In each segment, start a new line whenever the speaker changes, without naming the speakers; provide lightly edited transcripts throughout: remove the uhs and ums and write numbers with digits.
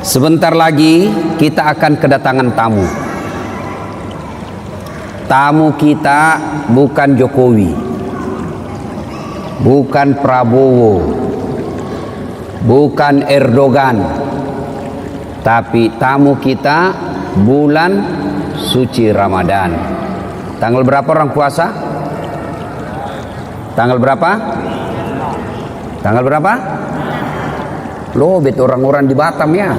Sebentar lagi kita akan kedatangan tamu. Tamu kita bukan Jokowi, bukan Prabowo, bukan Erdogan, tapi tamu kita bulan suci Ramadan. Tanggal berapa orang puasa? Tanggal berapa? Tanggal berapa? Loh, bet orang-orang di Batam ya.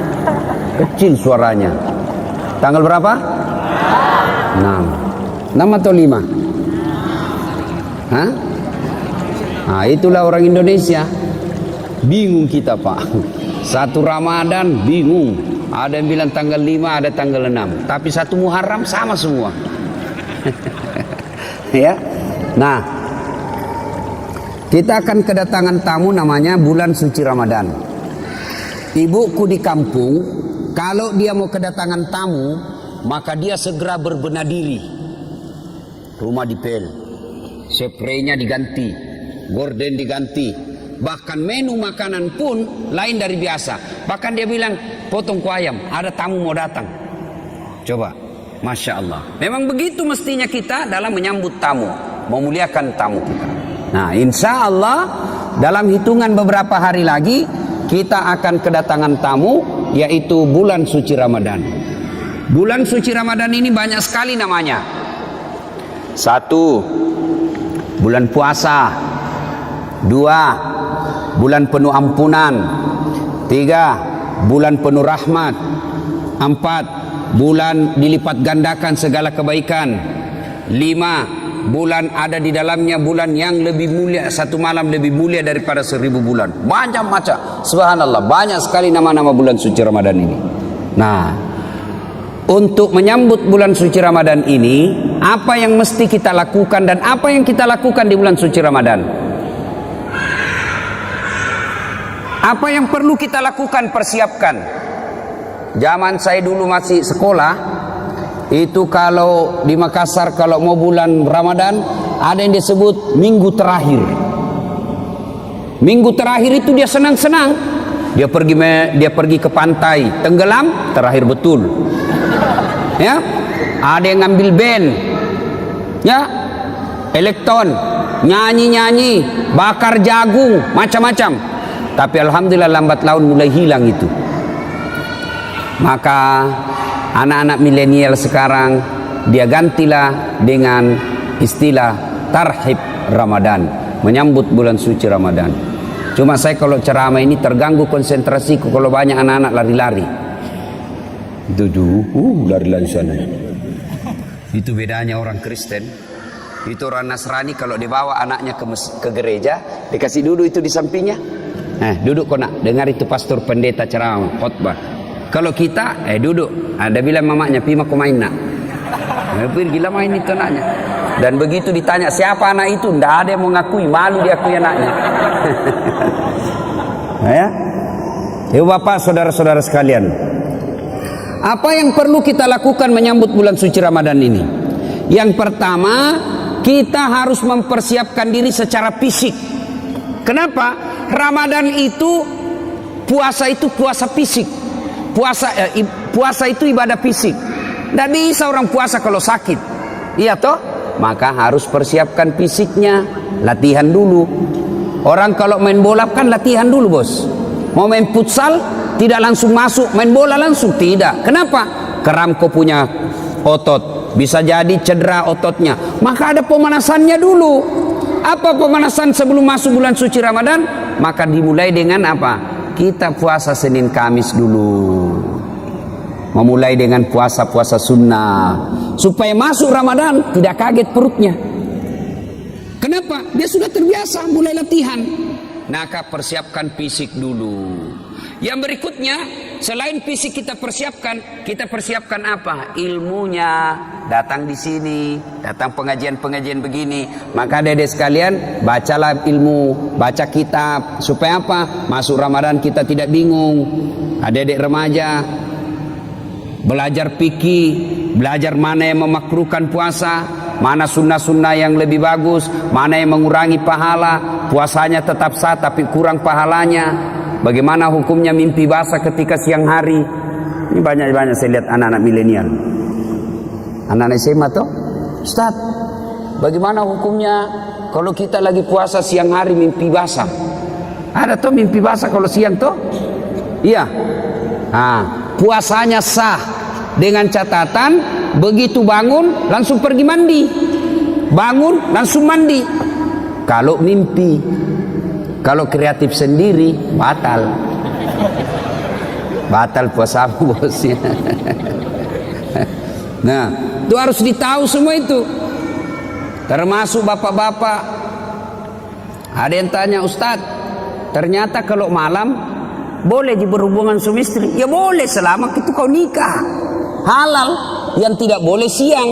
Kecil suaranya. Tanggal berapa? 6. 6 atau 5? Hah? Nah, itulah orang Indonesia. Bingung kita, Pak. Satu Ramadan bingung. Ada yang bilang tanggal 5, ada tanggal 6. Tapi satu Muharram sama semua. Ya. Nah, kita akan kedatangan tamu namanya bulan suci Ramadan. Ibuku di kampung, kalau dia mau kedatangan tamu, maka dia segera berbenah diri. Rumah dipel, spraynya diganti, gorden diganti, bahkan menu makanan pun lain dari biasa. Bahkan dia bilang, potong ku ayam, ada tamu mau datang. Coba, Masya Allah. Memang begitu mestinya kita dalam menyambut tamu, memuliakan tamu kita. Nah, insya Allah dalam hitungan beberapa hari lagi kita akan kedatangan tamu, yaitu bulan suci Ramadan. Bulan suci Ramadan ini banyak sekali namanya. 1. Bulan puasa. 2. Bulan penuh ampunan. 3. Bulan penuh rahmat. 4. Bulan dilipat gandakan segala kebaikan. 5. Bulan ada di dalamnya bulan yang lebih mulia, satu malam lebih mulia daripada 1000 bulan. Banyak macam, subhanallah, banyak sekali nama-nama bulan suci Ramadan ini. Nah, untuk menyambut bulan suci Ramadan ini, apa yang mesti kita lakukan dan apa yang kita lakukan di bulan suci Ramadan? Apa yang perlu kita lakukan, persiapkan? Zaman saya dulu masih sekolah, itu kalau di Makassar kalau mau bulan Ramadan ada yang disebut minggu terakhir. Minggu terakhir itu dia senang-senang. Dia pergi ke pantai, tenggelam, terakhir betul. Ya, ada yang ngambil band, ya, elektron, nyanyi-nyanyi, bakar jagung, macam-macam. Tapi alhamdulillah lambat laun mulai hilang itu. Maka anak-anak milenial sekarang dia gantilah dengan istilah tarhib Ramadan, menyambut bulan suci Ramadan. Cuma saya kalau ceramah ini terganggu konsentrasiku kalau banyak anak-anak lari-lari. Lari-lari sana. Itu bedanya orang Kristen. Itu orang Nasrani kalau dibawa anaknya ke gereja, dikasih duduk itu di sampingnya. Duduk kau nak, dengar itu pastor pendeta ceramah, khotbah. Kalau kita, duduk. Ada bilang mamanya, pima kau main nak. Gila main itu anaknya. Dan begitu ditanya siapa anak itu, tidak ada yang mau ngakui, malu diakui anaknya. Ya, Bapak, saudara-saudara sekalian. Apa yang perlu kita lakukan menyambut bulan suci Ramadan ini? Yang pertama, kita harus mempersiapkan diri secara fisik. Kenapa? Ramadan itu, puasa itu puasa fisik. Puasa itu ibadah fisik. Tidak bisa orang puasa kalau sakit. Iya toh? Maka harus persiapkan fisiknya. Latihan dulu. Orang kalau main bola kan latihan dulu, bos. Mau main futsal, tidak langsung masuk main bola langsung, tidak. Kenapa? Keram kau punya otot, bisa jadi cedera ototnya. Maka ada pemanasannya dulu. Apa pemanasan sebelum masuk bulan suci Ramadan? Maka dimulai dengan apa? Kita puasa Senin Kamis dulu. Memulai dengan puasa-puasa sunnah, supaya masuk Ramadan tidak kaget perutnya. Kenapa? Dia sudah terbiasa, mulai latihan. Maka persiapkan fisik dulu. Yang berikutnya, selain fisik kita persiapkan apa? Ilmunya. Datang di sini, datang pengajian-pengajian begini. Maka adik-adik sekalian, bacalah ilmu, baca kitab. Supaya apa? Masuk Ramadan kita tidak bingung. Adik-adik remaja, belajar fikih, belajar mana yang memakruhkan puasa, mana sunnah-sunnah yang lebih bagus, mana yang mengurangi pahala, puasanya tetap sah tapi kurang pahalanya. Bagaimana hukumnya mimpi basah ketika siang hari? Ini banyak saya lihat anak-anak milenial, anak-anak SMA tuh, Ustaz, bagaimana hukumnya kalau kita lagi puasa siang hari mimpi basah? Ada tuh mimpi basah kalau siang tuh? Iya. Puasanya sah dengan catatan begitu bangun langsung pergi mandi, bangun langsung mandi. Kalau mimpi, kalau kreatif sendiri batal puasamu bosnya. Nah, itu harus ditahu semua itu. Termasuk bapak-bapak. Ada yang tanya, Ustaz, ternyata kalau malam boleh berhubungan suami istri. Ya boleh selama itu kau nikah. Halal. Yang tidak boleh siang.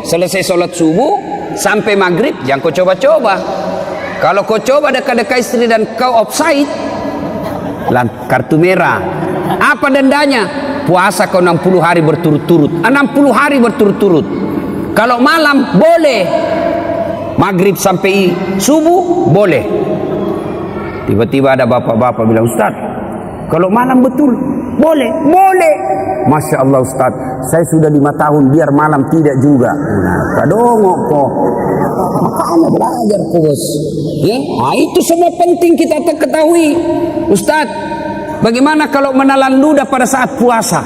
Selesai sholat subuh sampai maghrib jangan kau coba-coba. Kalau kau coba dekat-dekat istri dan kau offside, kartu merah. Apa dendanya? Puasa kau 60 hari berturut-turut. 60 hari berturut-turut. Kalau malam boleh. Maghrib sampai subuh boleh. Tiba-tiba ada bapak-bapak bilang, Ustaz, kalau malam betul boleh. Masya Allah Ustaz, saya sudah 5 tahun biar malam tidak juga. Nah, kadongok kok. Makanya belajar bos. Ya, itu semua penting kita ketahui. Ustaz, bagaimana kalau menelan ludah pada saat puasa?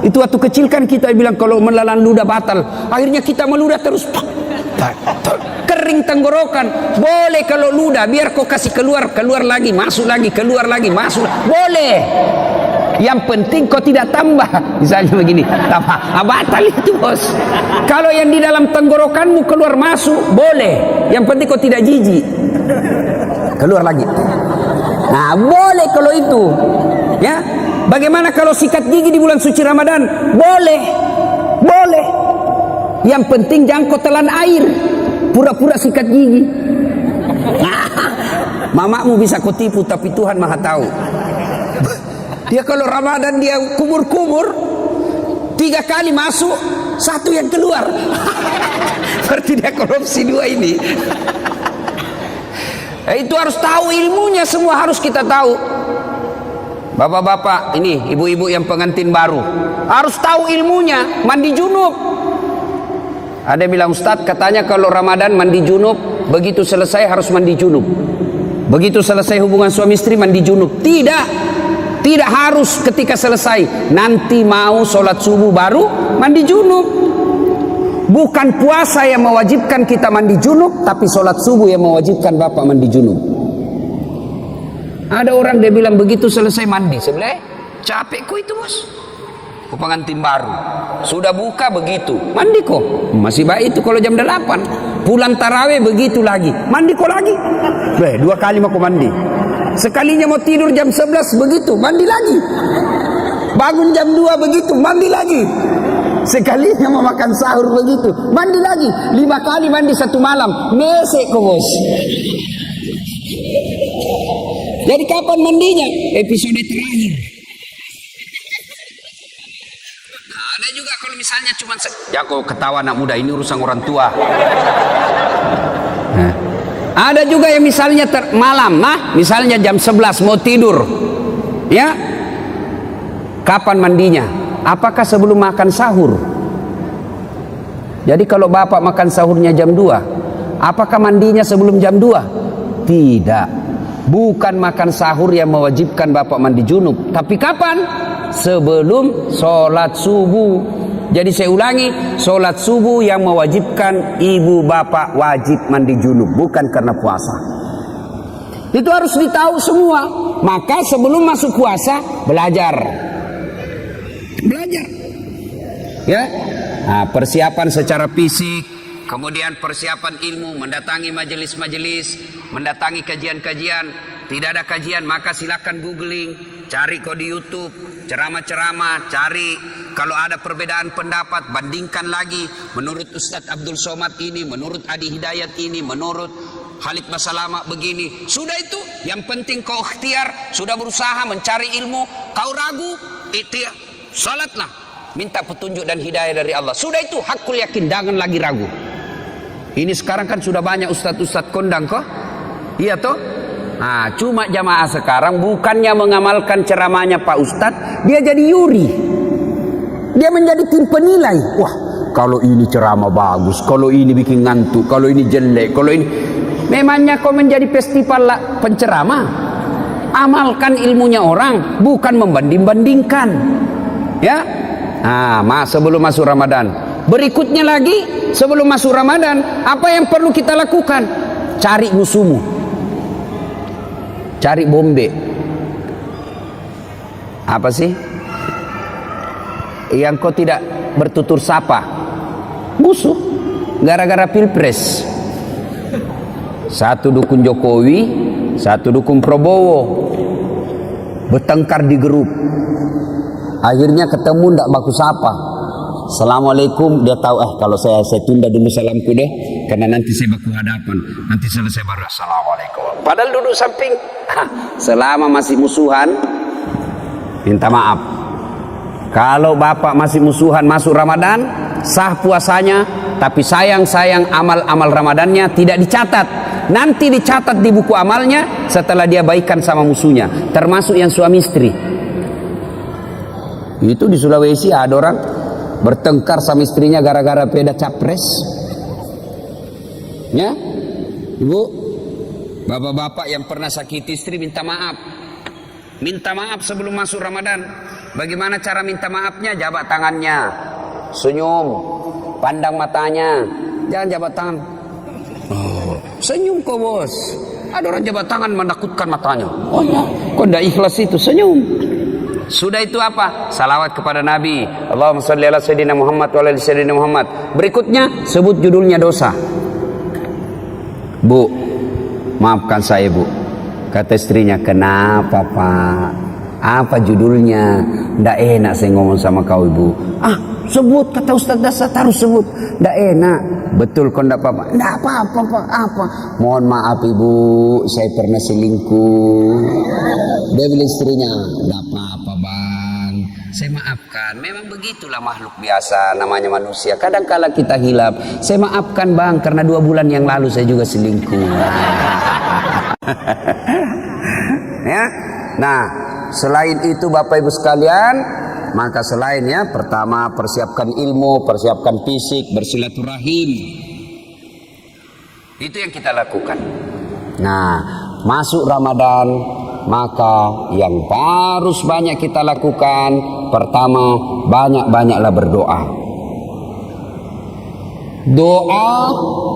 Itu waktu kecil kan kita bilang kalau menelan ludah batal. Akhirnya kita meludah terus. Kering tenggorokan. Boleh kalau ludah, biar kau kasih keluar lagi, masuk lagi, keluar lagi, masuk. Boleh. Yang penting kau tidak tambah. Misalnya begini, tambah. Batal itu bos. Kalau yang di dalam tenggorokanmu keluar masuk, boleh. Yang penting kau tidak jijik. Keluar lagi. Nah, boleh kalau itu. Ya. Bagaimana kalau sikat gigi di bulan suci Ramadan? Boleh. Yang penting jangan kau telan air. Pura-pura sikat gigi. Mamamu bisa kau tipu, tapi Tuhan Maha tahu. Dia kalau Ramadan dia kumur-kumur 3 kali masuk, 1 yang keluar. Berarti dia korupsi 2 ini. Itu harus tahu ilmunya, semua harus kita tahu. Bapak-bapak ini, ibu-ibu yang pengantin baru harus tahu ilmunya. Mandi junub. Ada yang bilang, Ustaz, katanya kalau Ramadan mandi junub, begitu selesai harus mandi junub. Begitu selesai hubungan suami istri mandi junub. Tidak harus ketika selesai. Nanti mau sholat subuh baru mandi junub. Bukan puasa yang mewajibkan kita mandi junub, tapi sholat subuh yang mewajibkan bapak mandi junub. Ada orang dia bilang begitu selesai mandi sebelah, capek kok itu bos. Pengantin baru sudah buka begitu mandi kok masih baik itu kalau jam 8 pulang taraweh begitu lagi mandi kok lagi. 2 kali mau mandi. Sekalinya mau tidur jam 11 begitu mandi lagi. Bangun jam 2 begitu mandi lagi. Sekalinya mau makan sahur begitu mandi lagi. 5 kali mandi 1 malam. Mesek kok bos. Jadi kapan mandinya? Episode terakhir. Ada juga kalau misalnya cuma ya kok ketawa anak muda, ini urusan orang tua. Nah, ada juga yang misalnya malam, misalnya jam 11 mau tidur. Ya. Kapan mandinya? Apakah sebelum makan sahur? Jadi kalau bapak makan sahurnya jam 2, apakah mandinya sebelum jam 2? Tidak. Bukan makan sahur yang mewajibkan bapak mandi junub. Tapi kapan? Sebelum sholat subuh. Jadi saya ulangi, sholat subuh yang mewajibkan ibu bapak wajib mandi junub, bukan karena puasa. Itu harus ditahu semua. Maka sebelum masuk puasa belajar. Ya. Nah, persiapan secara fisik, kemudian persiapan ilmu, mendatangi majelis-majelis, mendatangi kajian-kajian. Tidak ada kajian maka silakan googling, cari kok di YouTube, ceramah-ceramah, cari kalau ada perbedaan pendapat, bandingkan lagi. Menurut Ustadz Abdul Somad ini, menurut Adi Hidayat ini, menurut Khalid Basalama begini. Sudah itu, yang penting kau ikhtiar, sudah berusaha mencari ilmu, kau ragu, ikhtiar, salatlah, minta petunjuk dan hidayah dari Allah. Sudah itu, hakul yakin, jangan lagi ragu. Ini sekarang kan sudah banyak ustadz-ustadz kondang kok. Iya toh? Cuma jamaah sekarang bukannya mengamalkan ceramahnya Pak Ustadz, dia jadi yuri. Dia menjadi tim penilai. Wah, kalau ini ceramah bagus, kalau ini bikin ngantuk, kalau ini jelek, kalau ini. Memangnya kau menjadi festival penceramah? Amalkan ilmunya orang, bukan membanding-bandingkan. Ya. Sebelum masuk Ramadan. Berikutnya lagi, sebelum masuk Ramadan, apa yang perlu kita lakukan? Cari musuhmu. Cari bombe. Apa sih? Yang kau tidak bertutur sapa. Musuh. Gara-gara pilpres. Satu dukung Jokowi, satu dukung Prabowo. Bertengkar di grup. Akhirnya ketemu ndak baku sapa. Assalamualaikum, dia tahu kalau saya tunda dulu salamku deh, karena nanti saya baku hadapan, nanti selesai baru assalamualaikum. Padahal duduk samping. Selama masih musuhan, minta maaf. Kalau bapak masih musuhan masuk Ramadan, sah puasanya, tapi sayang amal-amal Ramadannya tidak dicatat. Nanti dicatat di buku amalnya setelah dia baikan sama musuhnya, termasuk yang suami istri. Itu di Sulawesi ada orang bertengkar sama istrinya gara-gara beda capres. Ya, ibu, bapak-bapak yang pernah sakiti istri minta maaf. Minta maaf sebelum masuk Ramadan. Bagaimana cara minta maafnya? Jabat tangannya, senyum, pandang matanya, jangan jabat tangan. Senyum kok bos. Ada orang jabat tangan menakutkan matanya. Oh ya, kok tidak ikhlas itu, senyum. Sudah itu apa? Salawat kepada Nabi. Allahumma sholli ala sayyidina Muhammad wa ala ali sayyidina Muhammad. Berikutnya sebut judulnya dosa. Bu, maafkan saya bu. Kata istrinya, kenapa pak? Apa judulnya? Ndak enak saya ngomong sama kau ibu. Sebut, kata Ustaz Dasar, harus sebut. Ndak enak. Betul kau ndak apa-apa? Ndak apa-apa pak. Apa? Mohon maaf ibu, saya pernah selingkuh. Dia bilang istrinya, ndak apa-apa bang, saya maafkan. Memang begitulah makhluk biasa, namanya manusia. Kadang-kala kita hilap. Saya maafkan bang, karena 2 bulan yang lalu saya juga selingkuh. Ya. Nah, selain itu Bapak Ibu sekalian, maka selainnya pertama persiapkan ilmu, persiapkan fisik, bersilaturahim. Itu yang kita lakukan. Nah, masuk Ramadan, maka yang harus banyak kita lakukan, pertama banyak-banyaklah berdoa. Doa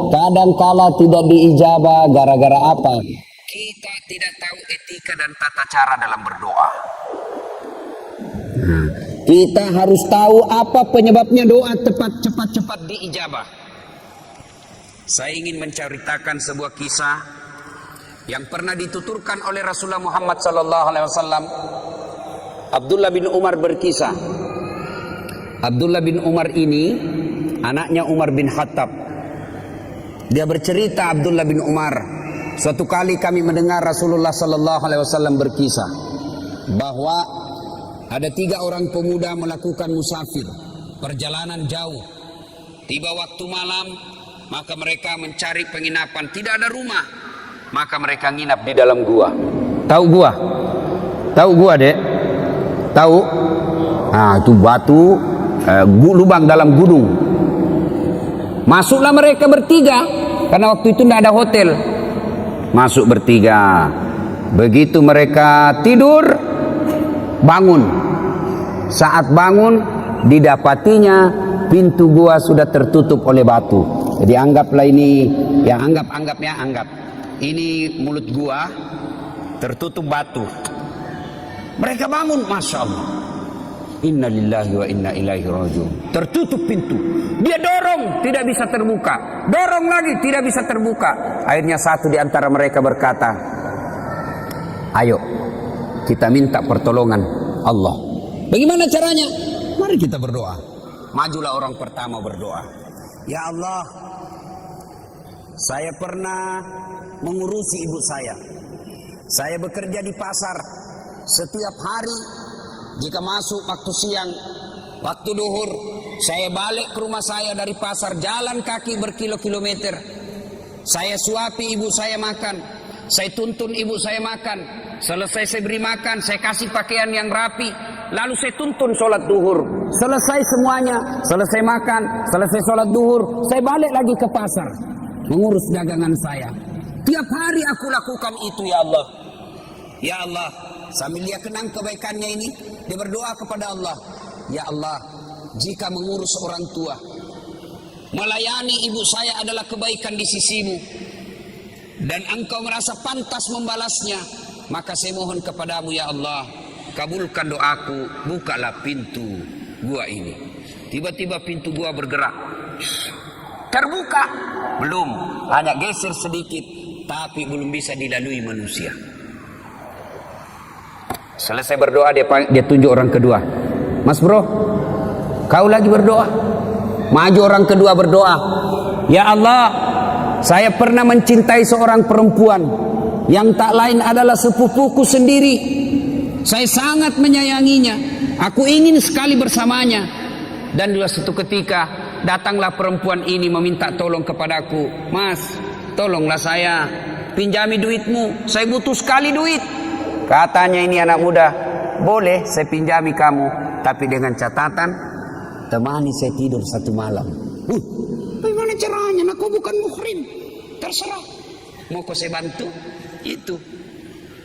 kadang-kala tidak diijabah gara-gara apa? Kita tidak tahu etika dan tata cara dalam berdoa. Kita harus tahu apa penyebabnya doa cepat diijabah. Saya ingin menceritakan sebuah kisah yang pernah dituturkan oleh Rasulullah Muhammad SAW. Abdullah bin Umar berkisah. Abdullah bin Umar ini anaknya Umar bin Khattab. Dia bercerita, Abdullah bin Umar, suatu kali kami mendengar Rasulullah SAW berkisah bahwa ada 3 orang pemuda melakukan musafir, perjalanan jauh. Tiba waktu malam, maka mereka mencari penginapan, tidak ada rumah. Maka mereka nginap di dalam gua. Tahu gua? Tahu gua, Dek? Tahu? Itu batu, lubang dalam gunung. Masuklah mereka bertiga, karena waktu itu tidak ada hotel. Masuk bertiga. Begitu mereka tidur, bangun. Saat bangun, didapatinya pintu gua sudah tertutup oleh batu. Jadi anggaplah ini, ya anggap. Ini mulut gua tertutup batu. Mereka bangun, masya Allah. Inna lillahi wa inna ilaihi rajiun. Tertutup pintu. Dia dorong, tidak bisa terbuka. Dorong lagi, tidak bisa terbuka. Akhirnya satu di antara mereka berkata, ayo kita minta pertolongan Allah. Bagaimana caranya? Mari kita berdoa. Majulah orang pertama berdoa. Ya Allah, saya pernah mengurusi ibu saya. Saya bekerja di pasar. Setiap hari jika masuk waktu siang, waktu duhur, saya balik ke rumah saya dari pasar, jalan kaki berkilo-kilometer. Saya suapi ibu saya makan. Saya tuntun ibu saya makan. Selesai saya beri makan, saya kasih pakaian yang rapi. Lalu saya tuntun sholat duhur. Selesai semuanya, selesai makan, selesai sholat duhur, saya balik lagi ke pasar, mengurus dagangan saya. Tiap hari aku lakukan itu, ya Allah. Ya Allah, sambil dia kenang kebaikannya ini, dia berdoa kepada Allah. Ya Allah, jika mengurus orang tua, melayani ibu saya adalah kebaikan di sisimu, dan engkau merasa pantas membalasnya, maka saya mohon kepadamu ya Allah, kabulkan doaku, bukalah pintu gua ini. Tiba-tiba pintu gua bergerak, terbuka, belum, hanya geser sedikit, tapi belum bisa dilalui manusia. Selesai berdoa, dia tunjuk orang kedua. Mas bro, kau lagi berdoa. Maju orang kedua berdoa. Ya Allah, saya pernah mencintai seorang perempuan yang tak lain adalah sepupuku sendiri. Saya sangat menyayanginya. Aku ingin sekali bersamanya. Dan dua satu ketika datanglah perempuan ini meminta tolong kepadaku. Mas, tolonglah saya, pinjami duitmu. Saya butuh sekali duit. Katanya ini anak muda, boleh saya pinjami kamu, tapi dengan catatan temani saya tidur satu malam. Bagaimana caranya? Aku bukan muhrim. Terserah. Mau kau saya bantu? Itu.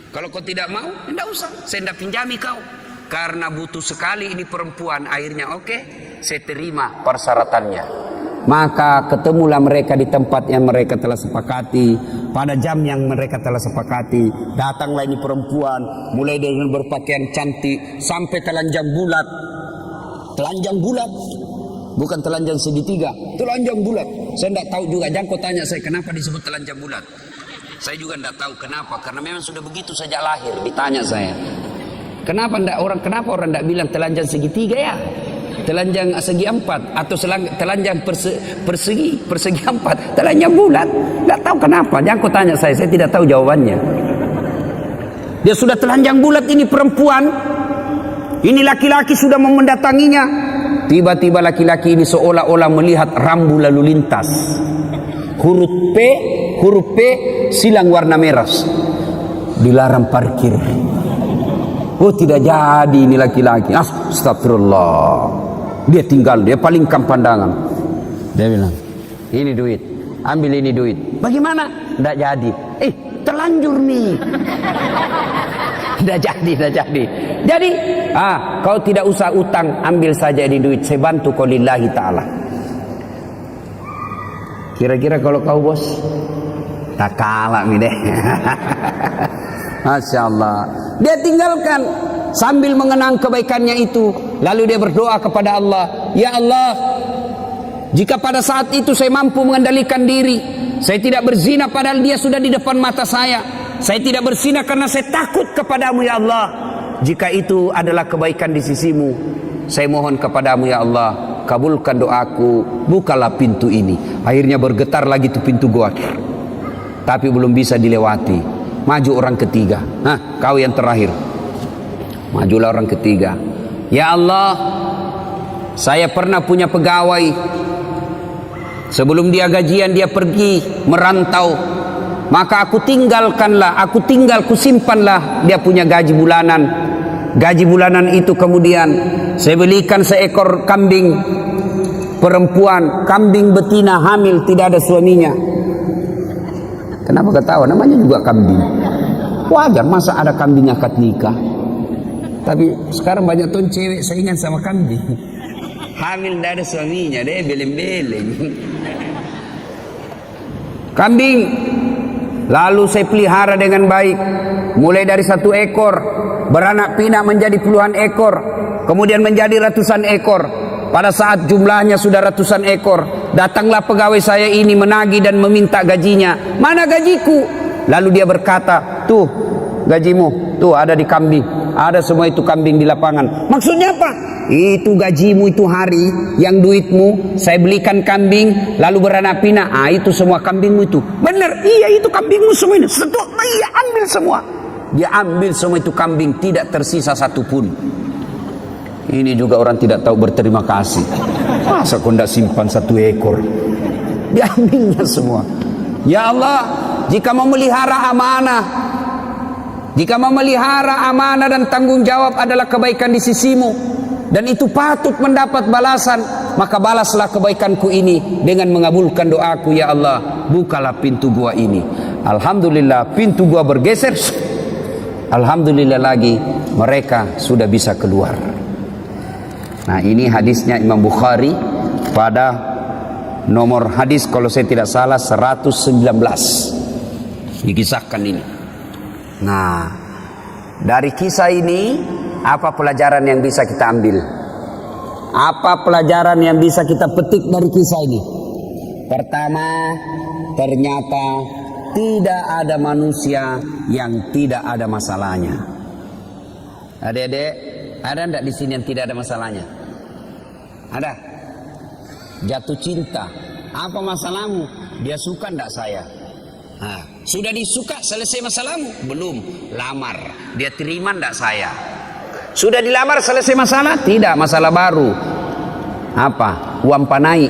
Kalau kau tidak mau, tidak usah. Saya tidak pinjami kau. Karena butuh sekali ini perempuan. Akhirnya oke, saya terima persyaratannya. Maka ketemulah mereka di tempat yang mereka telah sepakati, pada jam yang mereka telah sepakati. Datanglah ini perempuan, mulai dengan berpakaian cantik sampai telanjang bulat. Telanjang bulat, bukan telanjang segitiga, telanjang bulat. Saya tidak tahu juga, jangan kau tanya saya kenapa disebut telanjang bulat. Saya juga tidak tahu kenapa, karena memang sudah begitu sejak lahir. Ditanya saya, kenapa orang tidak bilang telanjang segitiga ya? Telanjang segi empat atau telanjang persegi empat, telanjang bulat. Tidak tahu kenapa, jangan kau tanya saya tidak tahu jawabannya. Dia sudah telanjang bulat ini perempuan, ini laki-laki sudah mau mendatanginya. Tiba-tiba laki-laki ini seolah-olah melihat rambu lalu lintas. Huruf P silang warna merah, dilarang parkir. Oh tidak jadi ini laki-laki. Astagfirullah. Dia tinggal, dia palingkan pandangan. Dia bilang, ini duit, ambil ini duit. Bagaimana? Tidak jadi. Terlanjur nih. Tidak jadi. Jadi, kau tidak usah utang, ambil saja ini duit. Saya bantu kau lillahi ta'ala. Kira-kira kalau kau bos, tak kalah nih deh. Masya Allah. Dia tinggalkan sambil mengenang kebaikannya itu. Lalu dia berdoa kepada Allah, ya Allah, jika pada saat itu saya mampu mengendalikan diri, saya tidak berzina padahal dia sudah di depan mata saya tidak berzina karena saya takut kepadamu ya Allah. Jika itu adalah kebaikan di sisimu, saya mohon kepadamu ya Allah, kabulkan doaku, bukalah pintu ini. Akhirnya bergetar lagi tuh pintu gua, tapi belum bisa dilewati. Maju orang ketiga. Kau yang terakhir. Majulah orang ketiga. Ya Allah, saya pernah punya pegawai. Sebelum dia gajian dia pergi merantau. Maka aku simpanlah dia punya gaji bulanan. Gaji bulanan itu kemudian saya belikan seekor kambing perempuan, kambing betina hamil tidak ada suaminya. Kenapa ketawa? Namanya juga kambing. Wajar, masa ada kambing akad nikah. Tapi sekarang banyak tuh cewek saingan sama kambing. Hamil tidak ada suaminya, dia beleng-beleng. Kambing lalu saya pelihara dengan baik. Mulai dari 1 ekor, beranak pinak menjadi puluhan ekor, kemudian menjadi ratusan ekor. Pada saat jumlahnya sudah ratusan ekor, datanglah pegawai saya ini menagih dan meminta gajinya. Mana gajiku? Lalu dia berkata, tuh gajimu, tuh ada di kambing. Ada semua itu kambing di lapangan. Maksudnya apa? Itu gajimu itu hari yang duitmu saya belikan kambing lalu beranak pinak. Itu semua kambingmu itu. Benar, iya itu kambingmu semua ini. Iya ambil semua. Dia ambil semua itu kambing, tidak tersisa satupun. Ini juga orang tidak tahu berterima kasih. Masa kau tidak simpan 1 ekor? Dia ambilnya semua. Ya Allah, jika memelihara amanah, jika memelihara amanah dan tanggung jawab adalah kebaikan di sisimu, dan itu patut mendapat balasan, maka balaslah kebaikanku ini dengan mengabulkan doaku, ya Allah, bukalah pintu gua ini. Alhamdulillah, pintu gua bergeser. Alhamdulillah lagi, mereka sudah bisa keluar. Nah, ini hadisnya Imam Bukhari pada nomor hadis kalau saya tidak salah 119. Dikisahkan ini. Nah, dari kisah ini apa pelajaran yang bisa kita ambil? Apa pelajaran yang bisa kita petik dari kisah ini? Pertama, ternyata tidak ada manusia yang tidak ada masalahnya. Adik-adik, ada enggak di sini yang tidak ada masalahnya? Ada? Jatuh cinta, apa masalahmu? Dia suka enggak saya? Nah, sudah disuka, selesai masalahmu? Belum. Lamar, dia terima enggak saya? Sudah dilamar, selesai masalah? Tidak, masalah baru. Apa? Uang panai.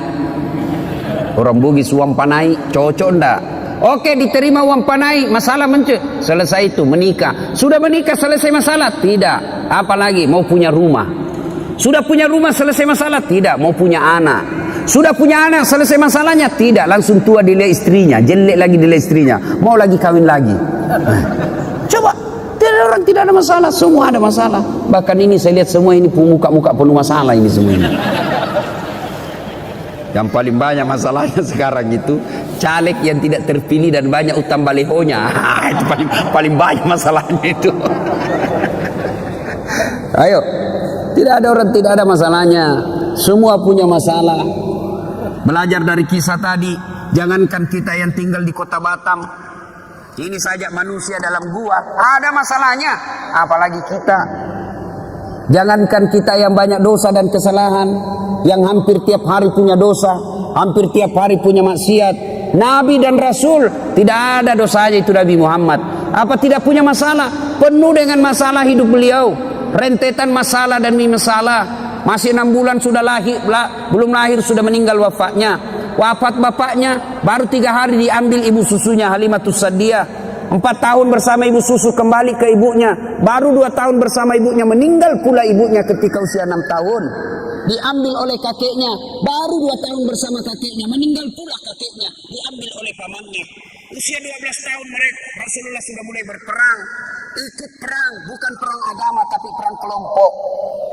Orang Bugis uang panai, cocok enggak? Oke, diterima uang panai, masalah selesai itu, menikah. Sudah menikah, selesai masalah? Tidak. Apalagi mau punya rumah. Sudah punya rumah, selesai masalah? Tidak. Mau punya anak. Sudah punya anak, selesai masalahnya? Tidak. Langsung tua dilihat istrinya, jelek lagi dilihat istrinya, mau lagi kawin lagi. Coba, orang tidak ada masalah, semua ada masalah. Bahkan ini saya lihat semua ini muka-muka penuh masalah ini semua ini. Yang paling banyak masalahnya sekarang itu caleg yang tidak terpilih dan banyak utang balehonya. Itu paling banyak masalahnya itu. Ayo, tidak ada orang tidak ada masalahnya. Semua punya masalah. Belajar dari kisah tadi, jangankan kita yang tinggal di kota Batam, ini saja manusia dalam gua ada masalahnya, apalagi kita. Jangankan kita yang banyak dosa dan kesalahan, yang hampir tiap hari punya dosa, hampir tiap hari punya maksiat. Nabi dan Rasul tidak ada dosanya itu Nabi Muhammad. Apa tidak punya masalah? Penuh dengan masalah hidup beliau, rentetan masalah dan masalah. Masih 6 bulan sudah lahir, belum lahir sudah meninggal wafatnya. Wafat bapaknya, baru 3 hari diambil ibu susunya Halimatus Sa'diyah. 4 tahun bersama ibu susu kembali ke ibunya. Baru 2 tahun bersama ibunya, meninggal pula ibunya ketika usia 6 tahun. Diambil oleh kakeknya, baru 2 tahun bersama kakeknya, meninggal pula kakeknya. Diambil oleh pamannya. Usia 12 tahun mereka, Rasulullah sudah mulai berperang. Ikut perang, bukan perang agama tapi perang kelompok.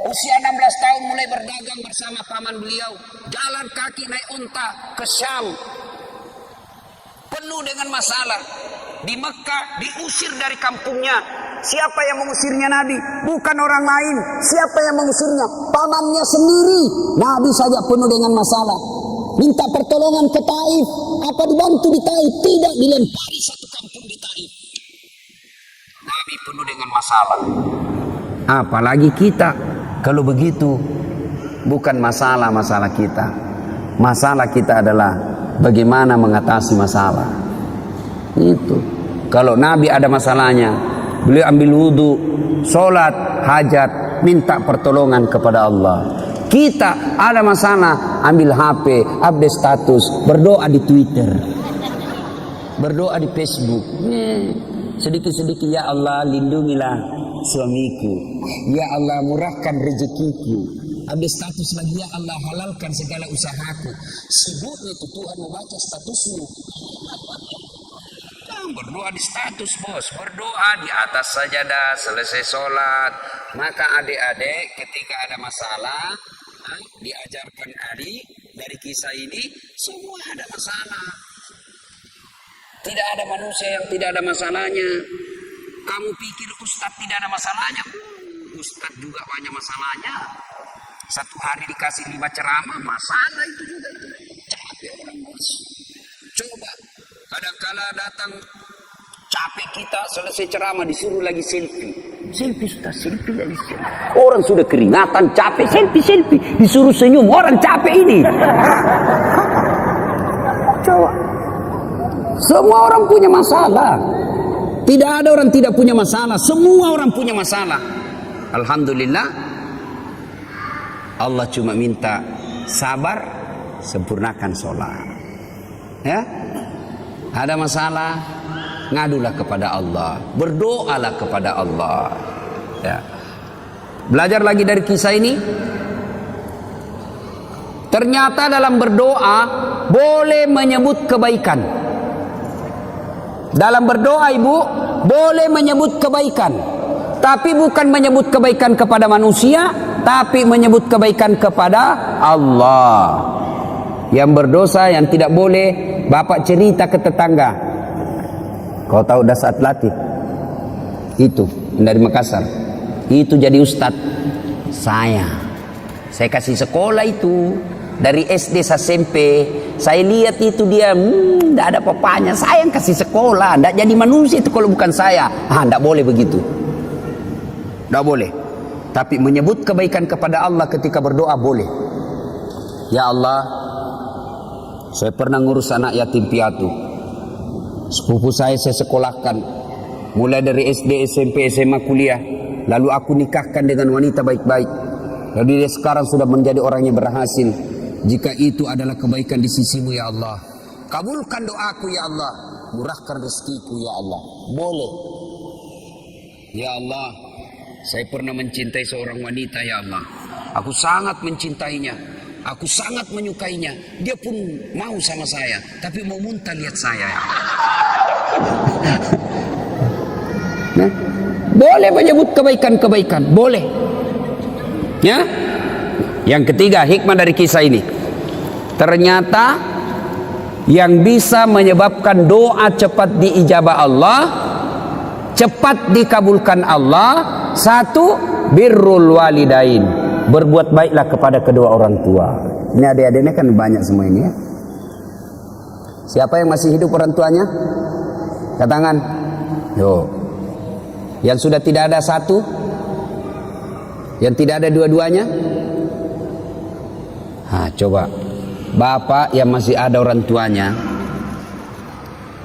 Usia 16 tahun mulai berdagang bersama paman beliau. Jalan kaki naik unta ke Syam. Penuh dengan masalah. Di Mekah diusir dari kampungnya. Siapa yang mengusirnya Nabi? Bukan orang lain. Siapa yang mengusirnya? Pamannya sendiri. Nabi saja penuh dengan masalah. Minta pertolongan ke Taif. Apa dibantu di Taif? Tidak, dilempari satu kampung di Taif. Nabi penuh dengan masalah. Apalagi kita. Kalau begitu, bukan masalah kita. Masalah kita adalah bagaimana mengatasi masalah. Itu. Kalau Nabi ada masalahnya, beliau ambil wudhu, sholat, hajat, minta pertolongan kepada Allah. Kita ada masalah, ambil HP, update status, berdoa di Twitter, berdoa di Facebook. Sedikit-sedikit, ya Allah lindungilah suamiku, ya Allah murahkan rezekiku. Update status lagi, ya Allah halalkan segala usahaku. Sibuknya itu Tuhan membaca statusmu. Berdoa di status bos, berdoa di atas sajadah selesai sholat. Maka adik-adik ketika ada masalah, diajarkan dari kisah ini, semua ada masalah. Tidak ada manusia yang tidak ada masalahnya. Kamu pikir Ustadz tidak ada masalahnya? Ustadz juga banyak masalahnya. Satu hari dikasih 5 ceramah, masalah itu juga itu. Capek orang bos. Coba kadang-kala datang capek kita, selesai ceramah disuruh lagi selfie. Selfie sudah selfie lagi selfie. Orang sudah keringatan, capek, selfie. Disuruh senyum, orang capek ini. Coba. Semua orang punya masalah. Tidak ada orang tidak punya masalah. Semua orang punya masalah. Alhamdulillah. Allah cuma minta sabar, sempurnakan sholat. Ya, ada masalah, ngadulah kepada Allah, berdoalah kepada Allah. Ya. Belajar lagi dari kisah ini. Ternyata dalam berdoa boleh menyebut kebaikan. Dalam berdoa ibu boleh menyebut kebaikan, tapi bukan menyebut kebaikan kepada manusia, tapi menyebut kebaikan kepada Allah. Yang berdosa yang tidak boleh, bapak cerita ke tetangga, kau tahu Dasat Latif itu dari Makassar, itu jadi ustadz. Saya kasih sekolah itu dari SD sampai SMP. Saya lihat itu dia tidak ada papanya. Saya yang kasih sekolah, tidak jadi manusia itu kalau bukan saya. Tidak boleh begitu, tidak boleh. Tapi menyebut kebaikan kepada Allah ketika berdoa boleh. Ya Allah, saya pernah ngurus anak yatim piatu. Sepupu saya sekolahkan mulai dari SD, SMP, SMA, kuliah. Lalu aku nikahkan dengan wanita baik-baik. Lalu dia sekarang sudah menjadi orang yang berhasil. Jika itu adalah kebaikan di sisimu ya Allah, kabulkan doaku ya Allah, murahkan rezekiku ya Allah. Boleh. Ya Allah, saya pernah mencintai seorang wanita ya Allah. Aku sangat mencintainya, aku sangat menyukainya. Dia pun mau sama saya, tapi mau muntah lihat saya. Nah, boleh menyebut kebaikan-kebaikan, boleh. Ya. Yang ketiga, hikmah dari kisah ini. Ternyata yang bisa menyebabkan doa cepat diijabah Allah, cepat dikabulkan Allah, satu, birrul walidain, berbuat baiklah kepada kedua orang tua. Ini adik-adiknya kan banyak semua ini ya. Siapa yang masih hidup orang tuanya? Angkat tangan. Yo. Yang sudah tidak ada satu? Yang tidak ada dua-duanya? Coba bapak yang masih ada orang tuanya,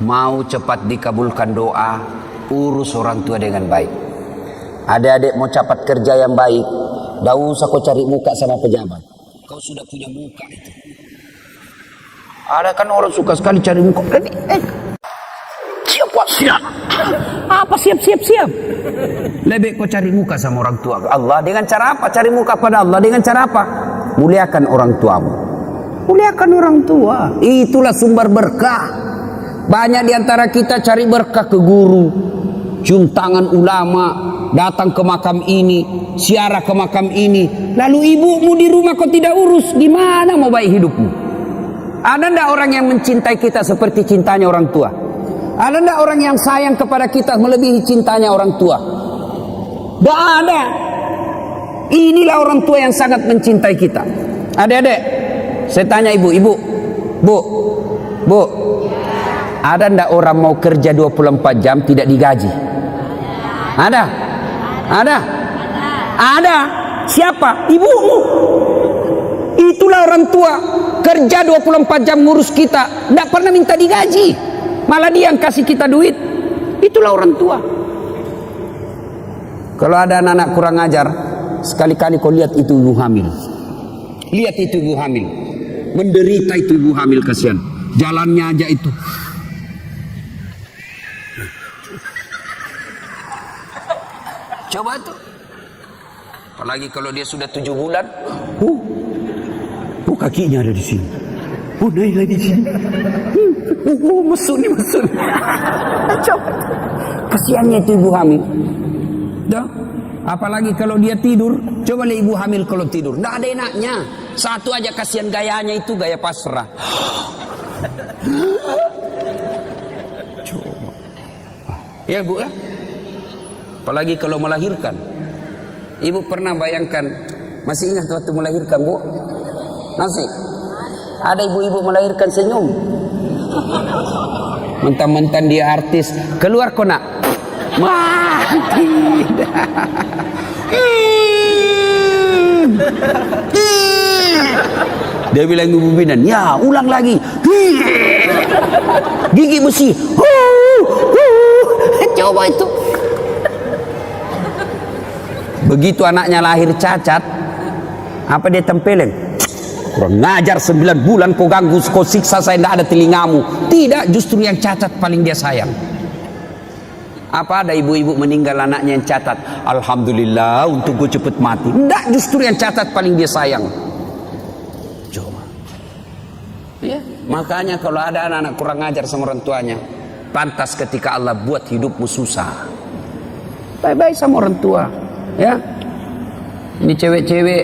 mau cepat dikabulkan doa, urus orang tua dengan baik. Adik-adik mau cepat kerja yang baik, tidak usah kau cari muka sama pejabat. Kau sudah punya muka itu. Ada kan orang suka sekali cari muka. Siap Pak, siap. Apa siap? Lebih kau cari muka sama orang tua Allah. Dengan cara apa? Cari muka pada Allah dengan cara apa? Muliakan orang tuamu. Muliakan orang tua. Itulah sumber berkah. Banyak diantara kita cari berkah ke guru, cium tangan ulama, datang ke makam ini, ziarah ke makam ini. Lalu ibumu di rumah kau tidak urus, gimana mau baik hidupmu? Ada ndak orang yang mencintai kita seperti cintanya orang tua? Ada ndak orang yang sayang kepada kita melebihi cintanya orang tua? Tidak ada. Inilah orang tua yang sangat mencintai kita. Adik-adik, saya tanya ibu, bu, ada ndak orang mau kerja 24 jam tidak digaji? Ada? Siapa? Ibumu. Itulah orang tua, kerja 24 jam ngurus kita, tidak pernah minta digaji, malah dia yang kasih kita duit. Itulah orang tua. Kalau ada anak-anak kurang ajar, sekali-kali kau lihat itu ibu hamil. Lihat itu ibu hamil, menderita itu ibu hamil, kasihan. Jalannya aja itu. Coba tuh. Apalagi kalau dia sudah 7 bulan. Kakinya ada di sini. Naik lagi di sini. Mesun. Coba. Kasihannya itu ibu hamil. Dah. Apalagi kalau dia tidur. Coba lihat ibu hamil kalau tidur. Tidak ada enaknya. Satu aja kasihan gayanya itu, gaya pasrah. Coba. Ya bu ya. Apalagi kalau melahirkan. Ibu pernah bayangkan. Masih ingat waktu melahirkan bu? Masih. Ada ibu-ibu melahirkan senyum. Mentang-mentang dia artis. Keluar kau nak. Tidak. Dia bilang ibu bidan, ya ulang lagi. Gigi besi. Coba itu. Begitu anaknya lahir cacat, apa dia tempelin? Kurang ngajar, 9 bulan kau ganggu, kau siksa saya, tidak ada telingamu. Tidak, justru yang cacat paling dia sayang. Apa ada ibu-ibu meninggal anaknya yang catat, alhamdulillah untuk gue cepet mati? Enggak, justru yang catat paling dia sayang. Coba. Ya, makanya kalau ada anak-anak kurang ajar sama orang tuanya, pantas ketika Allah buat hidupmu susah. Baik-baik sama orang tua, ya. Ini cewek-cewek,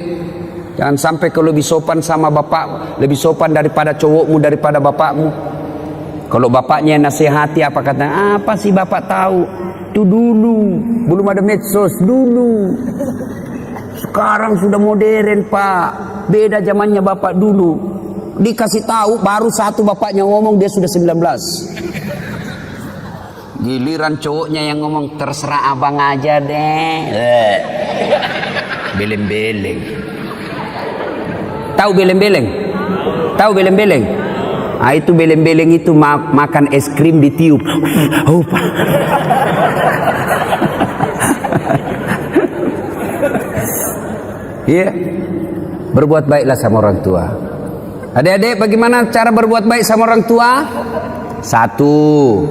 jangan sampai kalau lebih sopan sama bapak, lebih sopan daripada cowokmu, daripada bapakmu. Kalau bapaknya nasihati, apa kata? Apa sih bapak tahu? Itu dulu, belum ada medsos dulu. Sekarang sudah modern pak, beda zamannya bapak dulu. Dikasih tahu baru satu bapaknya ngomong dia sudah 19. Giliran cowoknya yang ngomong terserah abang aja deh. Beleng-beleng. Tahu beleng-beleng? Tahu beleng-beleng? Ah, itu beleng-beleng itu makan es krim ditiup. Oh, Pak. Iya. Berbuat baiklah sama orang tua. Adik-adik, bagaimana cara berbuat baik sama orang tua? Satu,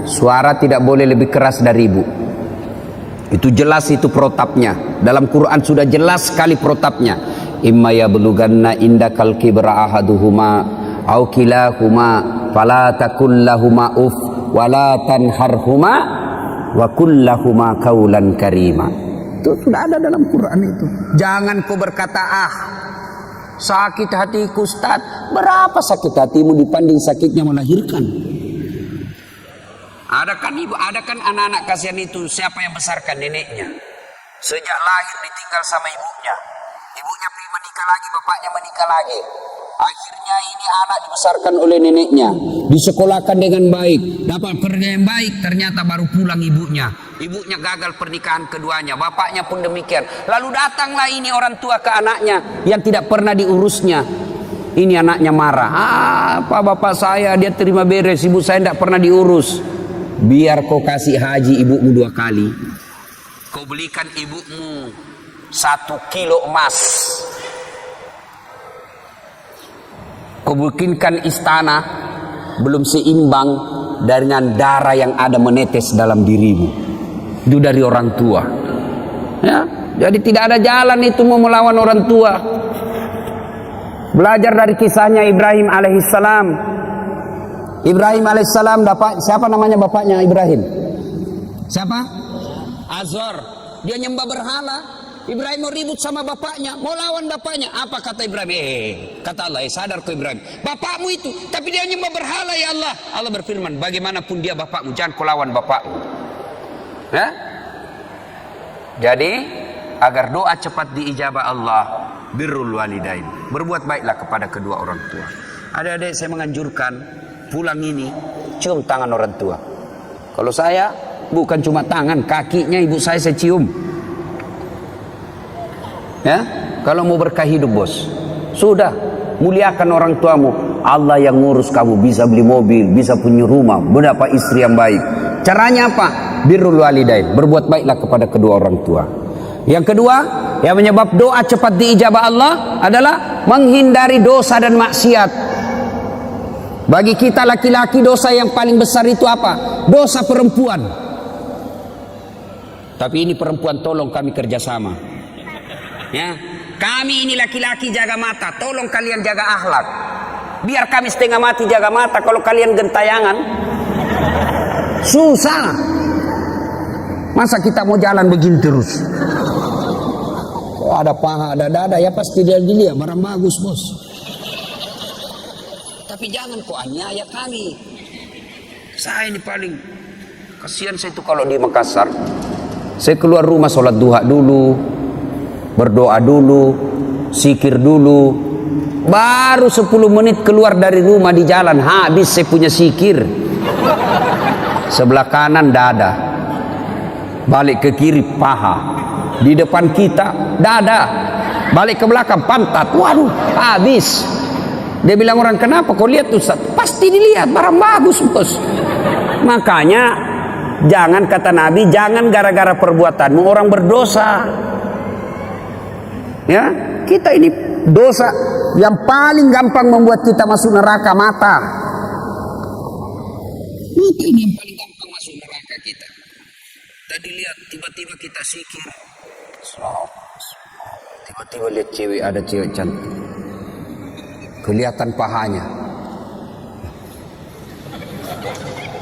suara tidak boleh lebih keras dari ibu. Itu jelas, itu protapnya. Dalam Quran sudah jelas sekali protapnya. Imma yablughanna indakal kibra ahaduhuma au kilahuma fala takul lahuma uf wala tanharhuma wa kullahuma qaulan karima. Itu sudah ada dalam Quran itu. Jangan kau berkata, sakit hatiku Ustaz. Berapa sakit hatimu dibanding sakitnya melahirkan? Ada kan ibu, ada kan anak-anak kasihan itu, siapa yang besarkan? Neneknya. Sejak lahir ditinggal sama ibunya. Ibunya pergi menikah lagi, bapaknya menikah lagi. Akhirnya ini anak dibesarkan oleh neneknya, disekolahkan dengan baik, dapat kerja yang baik, ternyata baru pulang ibunya. Ibunya gagal pernikahan keduanya, bapaknya pun demikian. Lalu datanglah ini orang tua ke anaknya yang tidak pernah diurusnya. Ini anaknya marah. Apa bapak saya dia terima beres, ibu saya tidak pernah diurus. Biar kau kasih haji ibumu 2 kali. Kau belikan ibumu 1 kilo emas. Kau bikinkan istana belum seimbang dengan darah yang ada menetes dalam dirimu. Itu dari orang tua. Ya, jadi tidak ada jalan itu mau melawan orang tua. Belajar dari kisahnya Ibrahim alaihissalam. Ibrahim alaihissalam dapat, siapa namanya bapaknya Ibrahim? Siapa? Azor. Dia nyembah berhala. Ibrahim mau ribut sama bapaknya, mau lawan bapaknya. Apa kata Ibrahim? Kata Allah, sadar kau Ibrahim, bapakmu itu, tapi dia nyembah berhala ya Allah. Allah berfirman, bagaimanapun dia bapakmu, jangan kau lawan bapakmu. Ya? Jadi, agar doa cepat diijabah Allah, birrul walidain. Berbuat baiklah kepada kedua orang tua. Adik-adik, saya menganjurkan pulang ini cium tangan orang tua. Kalau saya bukan cuma tangan, kakinya ibu saya cium. Ya, kalau mau berkah hidup bos, sudah muliakan orang tuamu. Allah yang ngurus kamu, bisa beli mobil, bisa punya rumah, mendapat istri yang baik. Caranya apa? Birrul walidain, berbuat baiklah kepada kedua orang tua. Yang kedua, yang menyebab doa cepat diijabah Allah adalah menghindari dosa dan maksiat. Bagi kita laki-laki dosa yang paling besar itu apa? Dosa perempuan. Tapi ini perempuan tolong kami kerjasama. Ya, kami ini laki-laki jaga mata, tolong kalian jaga akhlak. Biar kami setengah mati jaga mata, kalau kalian gentayangan susah. Masa kita mau jalan begini terus? Oh, ada paha, ada dada, ya pasti dia dilihat barang bagus bos. Tapi jangan kok aniaya kami. Saya ini paling kasihan saya itu kalau di Makassar. Saya keluar rumah sholat duha dulu, berdoa dulu, zikir dulu. Baru 10 menit keluar dari rumah di jalan, habis saya punya zikir. Sebelah kanan dada, balik ke kiri paha, di depan kita dada, balik ke belakang pantat. Waduh, habis. Dia bilang orang, kenapa kau lihat Ustaz? Pasti dilihat, barang bagus bos. Makanya jangan, kata Nabi, jangan gara-gara perbuatanmu orang berdosa. Ya, kita ini dosa yang paling gampang membuat kita masuk neraka, mata. Mata ini yang paling gampang masuk neraka kita. kita dilihat, tiba-tiba kita zikir. Tiba-tiba lihat cewek, ada cewek cantik. Kelihatan pahanya.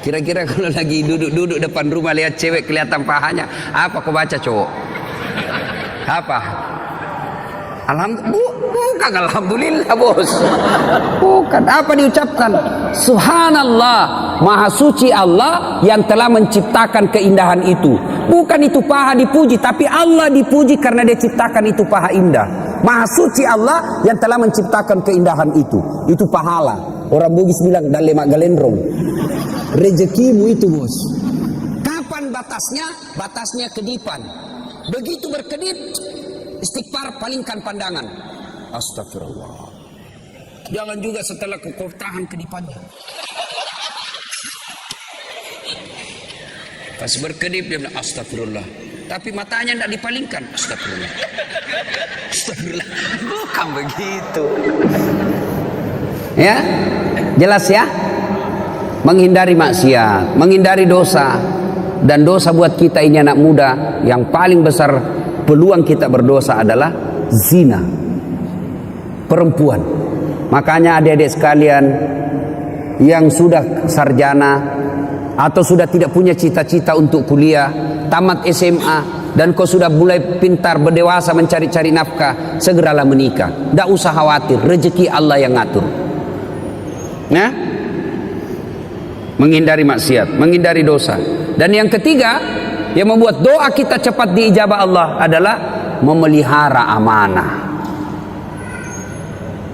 Kira-kira kalau lagi duduk-duduk depan rumah lihat cewek kelihatan pahanya, apa kau baca cowok? Apa? Bukan alhamdulillah bos. Bukan. Apa diucapkan? Subhanallah, maha suci Allah yang telah menciptakan keindahan itu. Bukan itu paha dipuji, tapi Allah dipuji karena dia ciptakan itu paha indah. Maha suci Allah yang telah menciptakan keindahan itu. Itu pahala. Orang Bugis bilang dan lemak galendrong. Rezekimu itu bos. Kapan batasnya? Batasnya kedipan. Begitu berkedip, istighfar, palingkan pandangan. Astagfirullah. Jangan juga setelah kau tahan kedipannya. Pas berkedip dia bilang astagfirullah. Tapi matanya tidak dipalingkan. Astagfirullah. Astagfirullah. Bukan begitu. Ya, jelas ya. Menghindari maksiat, menghindari dosa. Dan dosa buat kita ini anak muda, yang paling besar peluang kita berdosa adalah zina. Perempuan. Makanya adik-adik sekalian yang sudah sarjana atau sudah tidak punya cita-cita untuk kuliah, tamat SMA, dan kau sudah mulai pintar berdewasa mencari-cari nafkah, segeralah menikah. Tidak usah khawatir, rezeki Allah yang ngatur. Nah, menghindari maksiat, menghindari dosa. Dan yang ketiga yang membuat doa kita cepat diijabah Allah adalah memelihara amanah.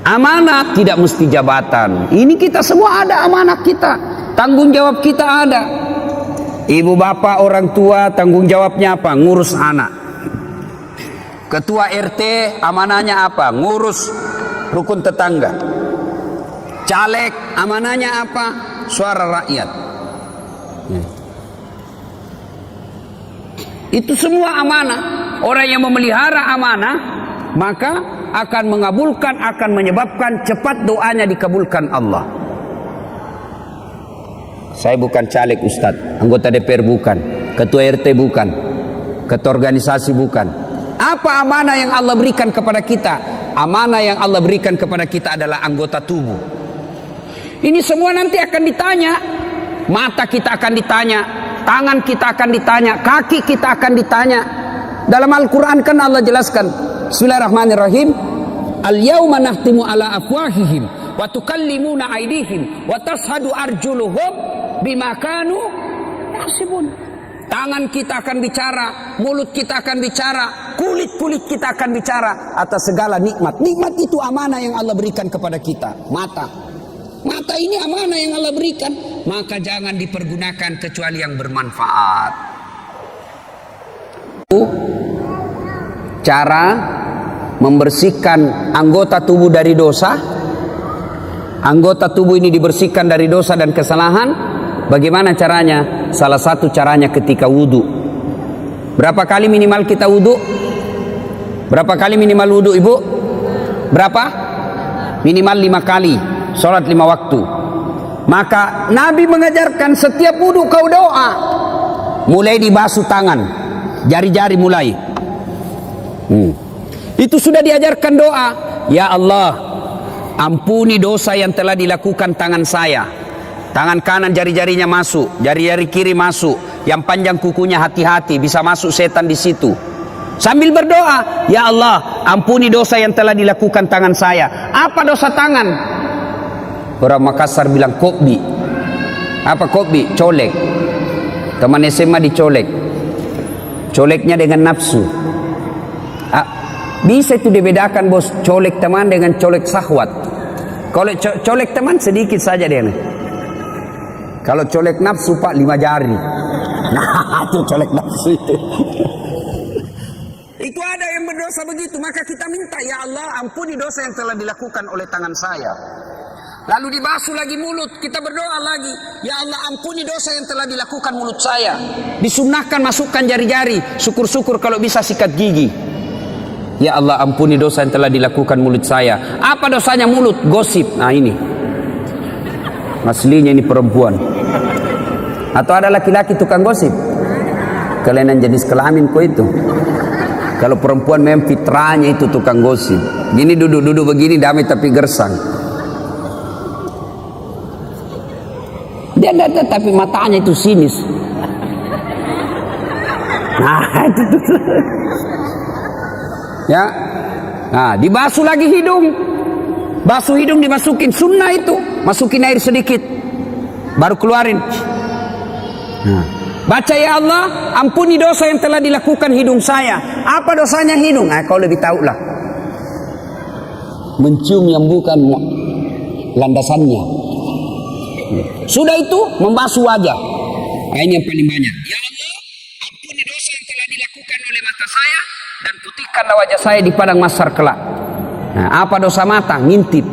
Amanah tidak mesti jabatan. Ini kita semua ada amanah kita, tanggung jawab kita ada. Ibu bapak orang tua tanggung jawabnya apa? Ngurus anak. Ketua RT amanahnya apa? Ngurus rukun tetangga. Caleg amanahnya apa? Suara rakyat. Itu semua amanah. Orang yang memelihara amanah maka akan mengabulkan, akan menyebabkan cepat doanya dikabulkan Allah. Saya bukan caleg Ustadz, anggota DPR bukan, ketua RT bukan, ketua organisasi bukan. Apa amanah yang Allah berikan kepada kita? Amanah yang Allah berikan kepada kita adalah anggota tubuh. Ini semua nanti akan ditanya. Mata kita akan ditanya, tangan kita akan ditanya, kaki kita akan ditanya. Dalam Al-Quran kan Allah jelaskan, Bismillahirrahmanirrahim, Al-yawma nahtimu ala afwahihim wa tukallimuna aydihim wa tashhadu arjuluhum bima kanu yaksibun. Tangan kita akan bicara, mulut kita akan bicara, kulit kita akan bicara atas segala nikmat. Nikmat itu amanah yang Allah berikan kepada kita. Mata ini amanah yang Allah berikan, maka jangan dipergunakan kecuali yang bermanfaat. Cara membersihkan anggota tubuh dari dosa. Anggota tubuh ini dibersihkan dari dosa dan kesalahan. Bagaimana caranya? Salah satu caranya ketika wudhu. Berapa kali minimal kita wudhu? Berapa kali minimal wudhu ibu? Berapa? Minimal 5 kali. Sholat 5 waktu. Maka Nabi mengajarkan setiap wudhu kau doa. Mulai dibasuh tangan, jari-jari mulai. Itu sudah diajarkan doa. Ya Allah, ampuni dosa yang telah dilakukan tangan saya. Tangan kanan jari-jarinya masuk, jari-jari kiri masuk. Yang panjang kukunya hati-hati, bisa masuk setan di situ. Sambil berdoa, ya Allah, ampuni dosa yang telah dilakukan tangan saya. Apa dosa tangan? Orang Makassar bilang kokbi. Apa kokbi? Colek. Teman SMA dicolek. Coleknya dengan nafsu. Bisa itu dibedakan bos, colek teman dengan colek syahwat. Kalau colek teman sedikit saja dia. Kalau colek nafsu pak 5 jari. Nah itu colek nafsu itu. Itu ada yang berdosa begitu, maka kita minta ya Allah ampuni dosa yang telah dilakukan oleh tangan saya. Lalu dibasuh lagi mulut, kita berdoa lagi, ya Allah ampuni dosa yang telah dilakukan mulut saya. Disunnahkan masukkan jari-jari, syukur-syukur kalau bisa sikat gigi. Ya Allah ampuni dosa yang telah dilakukan mulut saya. Apa dosanya mulut? Gosip. Nah ini aslinya ini perempuan. Atau ada laki-laki tukang gosip? kelainan jenis kelamin kok itu. Kalau perempuan memang fitrahnya itu tukang gosip. Gini duduk begini damai tapi gersang. Dia ada tapi matanya itu sinis. Nah, itu tuh. Ya. Nah, dibasuh lagi hidung. Basuh hidung dimasukin sunnah itu. Masukin air sedikit. Baru keluarin. Nah. Baca ya Allah, ampuni dosa yang telah dilakukan hidung saya. Apa dosanya hidung? Nah, kau lebih tahu lah. Mencium yang bukan landasannya. Sudah itu membasuh wajah. Nah, ini yang paling banyak. Ya Allah, ampuni dosa yang telah dilakukan oleh mata saya dan putihkanlah wajah saya di padang mahsyar kelak. Nah, apa dosa mata? Ngintip.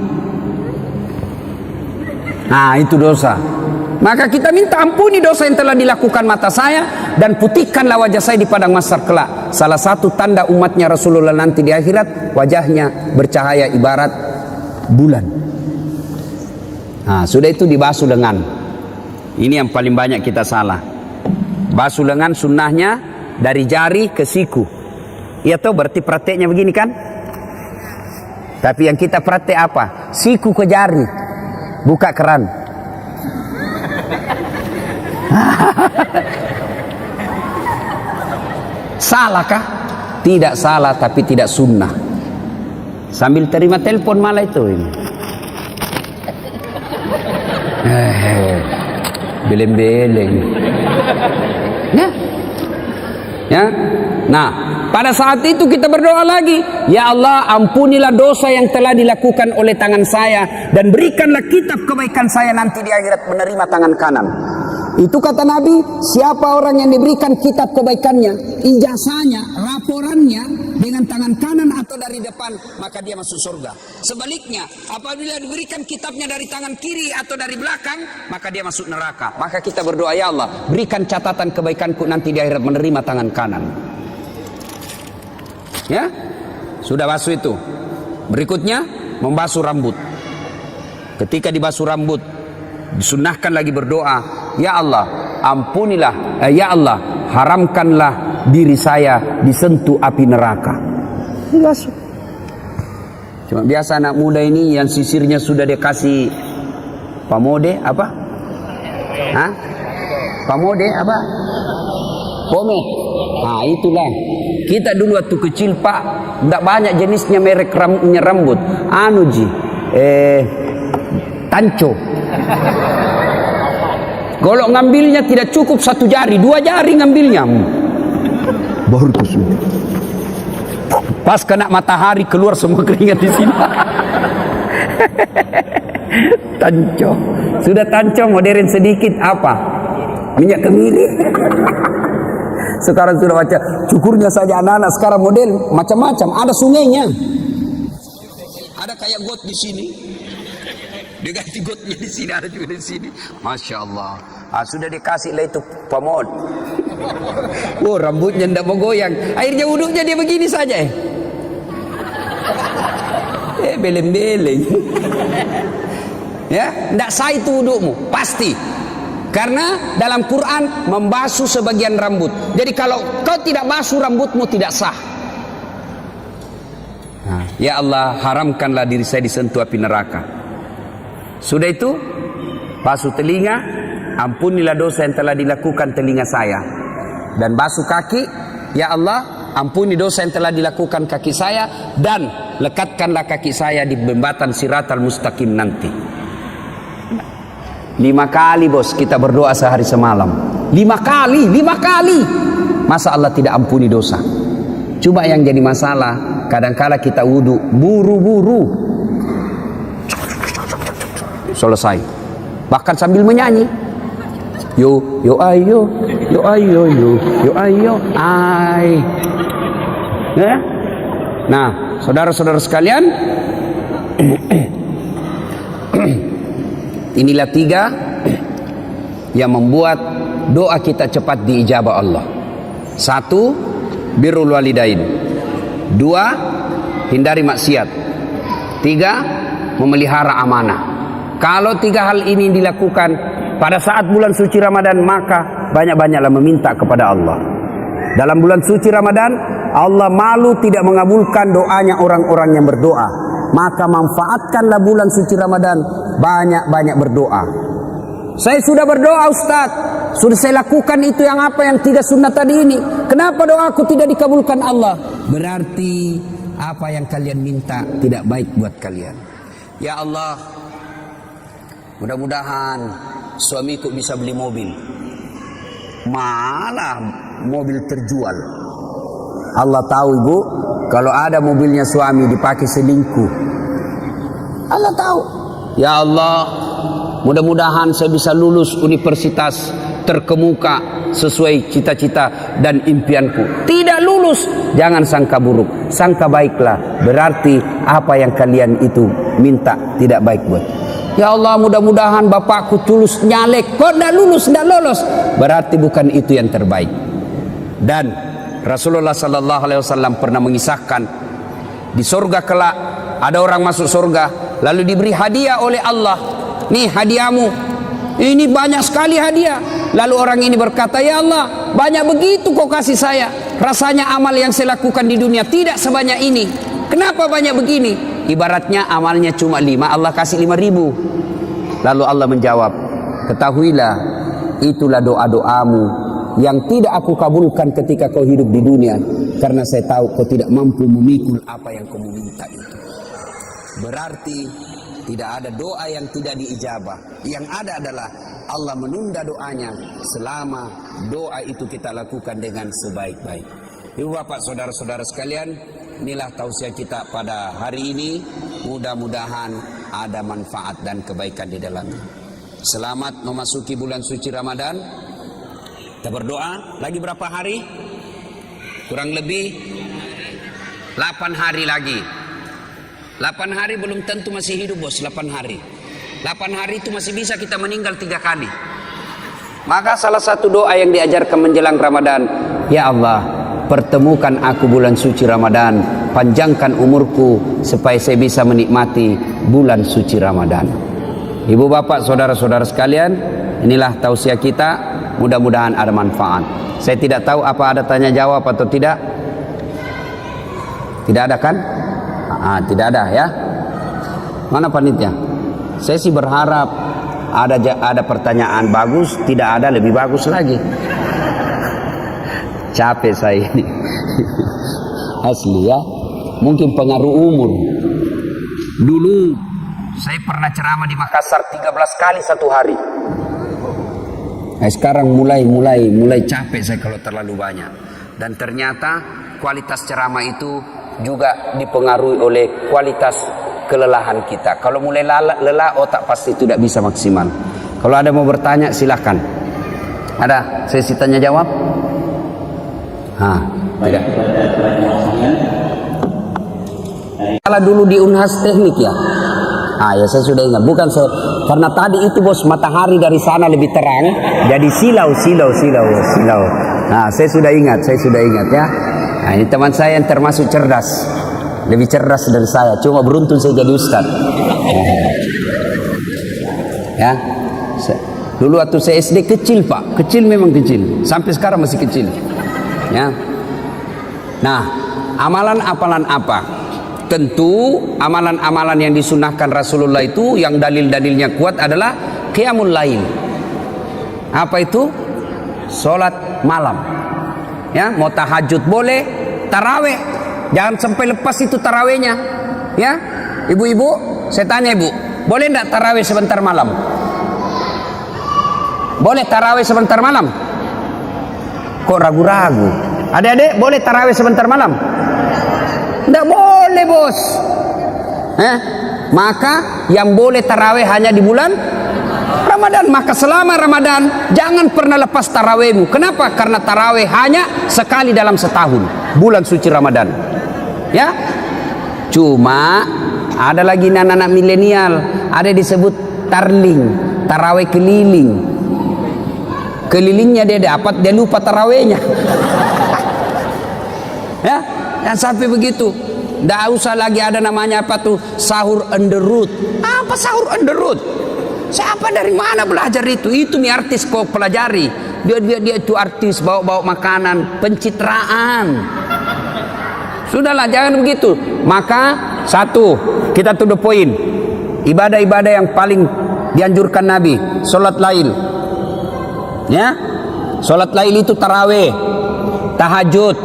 Nah, itu dosa. Maka kita minta ampuni dosa yang telah dilakukan mata saya dan putihkanlah wajah saya di padang mahsyar kelak. Salah satu tanda umatnya Rasulullah nanti di akhirat, wajahnya bercahaya ibarat bulan. Nah, sudah itu dibasuh lengan. Ini yang paling banyak kita salah. Basuh lengan sunnahnya dari jari ke siku. Iya tuh berarti prakteknya begini kan? Tapi yang kita praktek apa? Siku ke jari, buka keran. Salahkah? Tidak salah tapi tidak sunnah. Sambil terima telepon malah itu ini. Beleng-beleng. Ya. Ya. Nah, pada saat itu kita berdoa lagi, ya Allah, ampunilah dosa yang telah dilakukan oleh tangan saya dan berikanlah kitab kebaikan saya nanti di akhirat menerima tangan kanan. Itu kata Nabi, siapa orang yang diberikan kitab kebaikannya, ijazahnya, laporannya dengan tangan kanan atau dari depan, maka dia masuk surga. Sebaliknya, apabila diberikan kitabnya dari tangan kiri atau dari belakang, maka dia masuk neraka. Maka kita berdoa, ya Allah, berikan catatan kebaikanku nanti di akhirat menerima tangan kanan. Ya, sudah basuh itu. Berikutnya, membasuh rambut. Ketika dibasuh rambut, disunnahkan lagi berdoa, ya Allah, ampunilah, ya Allah, haramkanlah diri saya disentuh api neraka. Dibasuh. Cuma biasa anak muda ini yang sisirnya sudah dikasih pamode apa? Hah? Pamode apa? Pomade. Nah, itulah. Kita dulu waktu kecil, Pak, tidak banyak jenisnya merek rambut. Anu ji, Tanco. Kalau ngambilnya tidak cukup 1 jari, 2 jari ngambilnya. Baru itu semua. Pas kena matahari keluar semua keringat di sini. Tanco. Sudah tanco modern sedikit apa? Minyak kemiri. Sekarang sudah baca cukurnya saja anak-anak sekarang model macam-macam. Ada sungainya. Ada kayak got di sini. Diganti gotnya di sini, ada juga di sini. Masya Allah. Sudah dikasih lah itu pomade. Oh, rambutnya tidak mau goyang. Akhirnya wuduknya dia begini saja. Beleng-beleng. Ya, tidak sah itu wudukmu, pasti. Karena dalam Quran membasuh sebagian rambut. Jadi kalau kau tidak basuh rambutmu tidak sah. Ya Allah, haramkanlah diri saya disentuh api neraka. Sudah itu, basuh telinga, ampunilah dosa yang telah dilakukan telinga saya. Dan basuh kaki, ya Allah, ampuni dosa yang telah dilakukan kaki saya dan lekatkanlah kaki saya di jembatan Siratal Mustaqim nanti. 5 kali bos kita berdoa sehari semalam. 5 kali. Masa Allah tidak ampuni dosa? Cuma yang jadi masalah, kadangkala kita wudhu buru-buru. Selesai. Bahkan sambil menyanyi. Yo ayo, yo ayo, yo ayo, ay. Ya? Nah, saudara-saudara sekalian, inilah 3 yang membuat doa kita cepat diijabah Allah. 1, birrul walidain. 2, hindari maksiat. 3, memelihara amanah. Kalau 3 hal ini dilakukan pada saat bulan suci Ramadan, maka banyak-banyaklah meminta kepada Allah. Dalam bulan suci Ramadan, Allah malu tidak mengabulkan doanya orang-orang yang berdoa. Maka manfaatkanlah bulan suci Ramadan, banyak-banyak berdoa. Saya sudah berdoa Ustaz, sudah saya lakukan itu yang apa yang tidak sunnah tadi ini. Kenapa doaku tidak dikabulkan Allah? Berarti apa yang kalian minta tidak baik buat kalian. Ya Allah, mudah-mudahan suamiku bisa beli mobil. Malah mobil terjual. Allah tahu ibu, kalau ada mobilnya suami dipakai selingkuh. Allah tahu. Ya Allah, mudah-mudahan saya bisa lulus universitas terkemuka sesuai cita-cita dan impianku. Tidak lulus, jangan sangka buruk, sangka baiklah. Berarti apa yang kalian itu minta tidak baik buat. Ya Allah, mudah-mudahan bapakku tulus nyalek, kok tidak lulus, tidak lolos. Berarti bukan itu yang terbaik. Dan Rasulullah Sallallahu Alaihi Wasallam pernah mengisahkan di surga kelak ada orang masuk surga lalu diberi hadiah oleh Allah. Nih hadiahmu, ini banyak sekali hadiah. Lalu orang ini berkata, ya Allah, banyak begitu kau kasih saya. Rasanya amal yang saya lakukan di dunia tidak sebanyak ini. Kenapa banyak begini? Ibaratnya amalnya cuma 5, Allah kasih 5.000. Lalu Allah menjawab, ketahuilah itulah doa-doamu yang tidak aku kabulkan ketika kau hidup di dunia, karena saya tahu kau tidak mampu memikul apa yang kau minta itu. Berarti tidak ada doa yang tidak diijabah. Yang ada adalah Allah menunda doanya selama doa itu kita lakukan dengan sebaik-baik. Ibu bapak saudara-saudara sekalian, inilah tausiah kita pada hari ini. Mudah-mudahan ada manfaat dan kebaikan di dalamnya. Selamat memasuki bulan suci Ramadan. Kita berdoa, lagi berapa hari? Kurang lebih 8 hari lagi. 8 hari belum tentu masih hidup bos, 8 hari. 8 hari itu masih bisa kita meninggal 3 kali. Maka salah satu doa yang diajarkan menjelang Ramadan, ya Allah, pertemukan aku bulan suci Ramadan, panjangkan umurku supaya saya bisa menikmati bulan suci Ramadan. Ibu bapak saudara-saudara sekalian, inilah tausiah kita. Mudah-mudahan ada manfaat. Saya tidak tahu apa ada tanya jawab atau tidak. Tidak ada kan? Tidak ada ya. Mana panitia? Saya sih berharap ada pertanyaan bagus, tidak ada lebih bagus lagi. Capek saya ini. Asli ya. Mungkin pengaruh umur. Dulu saya pernah ceramah di Makassar 13 kali satu hari. Nah, sekarang mulai capek saya kalau terlalu banyak. Dan ternyata kualitas ceramah itu juga dipengaruhi oleh kualitas kelelahan kita. Kalau mulai lelah, otak pasti tidak bisa maksimal. Kalau ada mau bertanya silahkan. Ada sesi tanya jawab? Tidak. Kalau dulu di Unhas Teknik ya. Ya saya sudah ingat. Bukan saya, karena tadi itu bos matahari dari sana lebih terang, jadi silau. Nah, saya sudah ingat ya. Nah, ini teman saya yang termasuk cerdas, lebih cerdas dari saya. Cuma beruntung saya jadi ustaz. Ya, dulu waktu saya SD kecil pak, kecil memang kecil, sampai sekarang masih kecil. Ya. Nah, amalan-amalan apa? Tentu amalan-amalan yang disunahkan Rasulullah itu yang dalil-dalilnya kuat adalah qiyamul lail. Apa itu? Salat malam. Ya, mau tahajud boleh, tarawih jangan sampai lepas itu tarawihnya. Ya, ibu-ibu, saya tanya ibu, boleh enggak tarawih sebentar malam? Boleh tarawih sebentar malam? Kok ragu-ragu? Adik-adik, boleh tarawih sebentar malam? Tidak boleh bos. Maka yang boleh tarawih hanya di bulan Ramadan. Maka selama Ramadan jangan pernah lepas tarawihmu. Kenapa? Karena tarawih hanya sekali dalam setahun, bulan suci Ramadan. Ya. Cuma ada lagi anak-anak milenial, ada disebut tarling, tarawih keliling. Kelilingnya dia dapat, dia lupa tarawihnya. Ya. Dan sampai begitu, tidak usah lagi ada namanya apa tuh sahur on the road. Apa sahur on the road? Siapa dari mana belajar itu? Itu nih artis kau pelajari. dia itu artis, bawa makanan, pencitraan. Sudahlah, jangan begitu. Maka satu, kita to the point. Ibadah-ibadah yang paling dianjurkan Nabi, salat lail. Ya. Salat lail itu tarawih, tahajud,